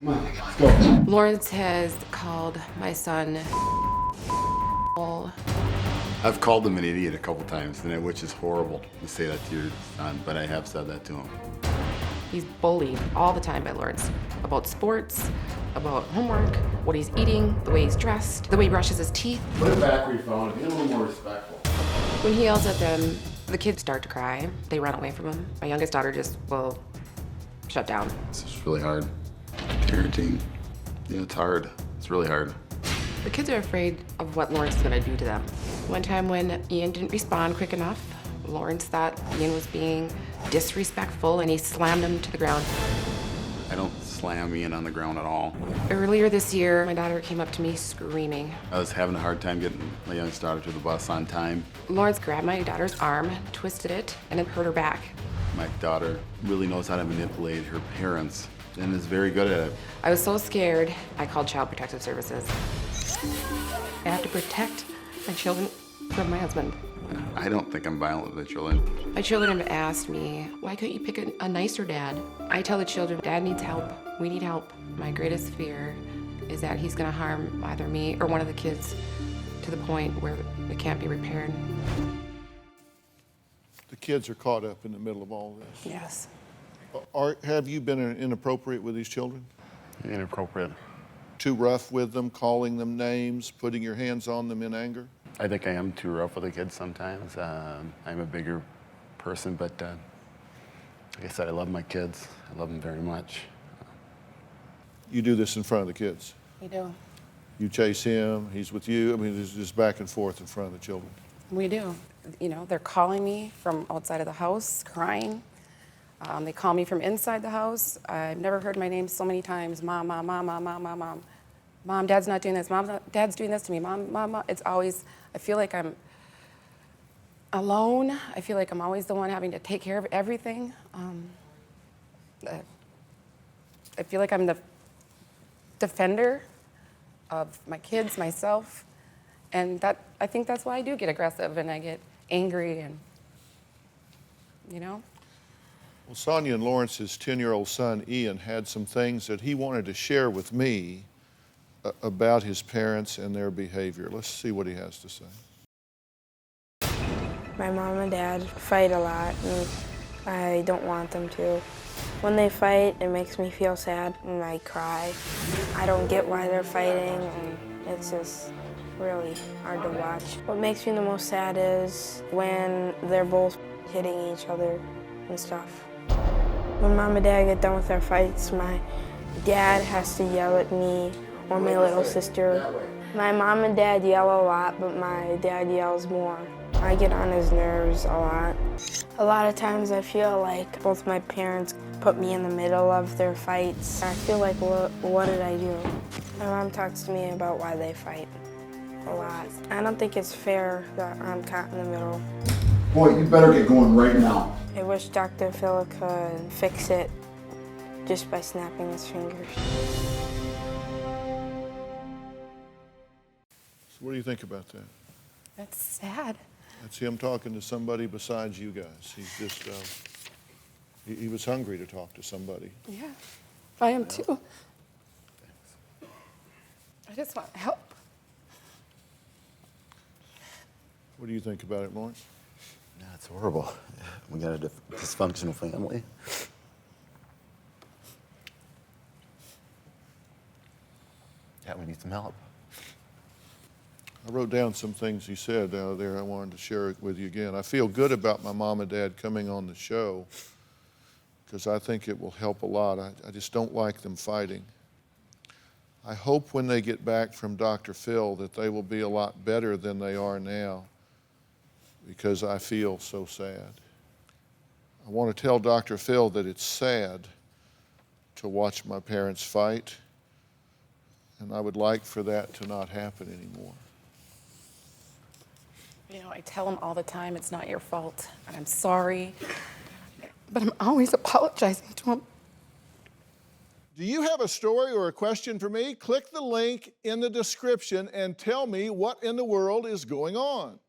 Come on, let's go. Lawrence has called my son I've called him an idiot a couple times, which is horrible to say that to your son, but I have said that to him. He's bullied all the time by Lawrence about sports, about homework, what he's eating, the way he's dressed, the way he brushes his teeth. Put it back where you found it. Be a little more respectful. When he yells at them, the kids start to cry. They run away from him. My youngest daughter just will shut down. This is really hard. Parenting, it's hard. It's really hard. The kids are afraid of what Lawrence is going to do to them. One time when Ian didn't respond quick enough, Lawrence thought Ian was being disrespectful and he slammed him to the ground. I don't slam Ian on the ground at all. Earlier this year, my daughter came up to me screaming. I was having a hard time getting my youngest daughter to the bus on time. Lawrence grabbed my daughter's arm, twisted it, and it hurt her back. My daughter really knows how to manipulate her parents and is very good at it. I was so scared, I called Child Protective Services. I have to protect my children from my husband. I don't think I'm violent with the children. My children have asked me, why couldn't you pick a nicer dad? I tell the children, Dad needs help. We need help. My greatest fear is that he's gonna harm either me or one of the kids to the point where it can't be repaired. The kids are caught up in the middle of all this. Yes. Have you been inappropriate with these children? Inappropriate. Too rough with them, calling them names, putting your hands on them in anger? I think I am too rough with the kids sometimes. I'm a bigger person, but like I said, I love my kids. I love them very much. You do this in front of the kids? We do. You chase him, he's with you. I mean, it's just back and forth in front of the children. We do. You know, they're calling me from outside of the house, crying. They call me from inside the house. I've never heard my name so many times. Mom, mom, mom, mom, mom, mom, mom. Mom, Dad's not doing this. Mom, Dad's doing this to me. Mom, mom, mom. It's always, I feel like I'm alone. I feel like I'm always the one having to take care of everything. I feel like I'm the defender of my kids, myself. And that, I think that's why I do get aggressive and I get angry and, you know? Well, Sonia and Lawrence's 10-year-old son, Ian, had some things that he wanted to share with me about his parents and their behavior. Let's see what he has to say. My mom and dad fight a lot, and I don't want them to. When they fight, it makes me feel sad, and I cry. I don't get why they're fighting, and it's just really hard to watch. What makes me the most sad is when they're both hitting each other and stuff. When Mom and Dad get done with their fights, my dad has to yell at me or my little sister. My mom and dad yell a lot, but my dad yells more. I get on his nerves a lot. A lot of times I feel like both my parents put me in the middle of their fights. I feel like, what did I do? My mom talks to me about why they fight a lot. I don't think it's fair that I'm caught in the middle. Boy, you better get going right now. I wish Dr. Phil could fix it just by snapping his fingers. So what do you think about that? That's sad. That's him talking to somebody besides you guys. He's just, he was hungry to talk to somebody. Yeah, I am too. I just want help. What do you think about it, Lawrence? Yeah, it's horrible. We got a dysfunctional family. Yeah, we need some help. I wrote down some things he said there. I wanted to share it with you again. I feel good about my mom and dad coming on the show because I think it will help a lot. I just don't like them fighting. I hope when they get back from Dr. Phil that they will be a lot better than they are now because I feel so sad. I want to tell Dr. Phil that it's sad to watch my parents fight, and I would like for that to not happen anymore. You know, I tell him all the time it's not your fault, and I'm sorry, but I'm always apologizing to him. Do you have a story or a question for me? Click the link in the description and tell me what in the world is going on.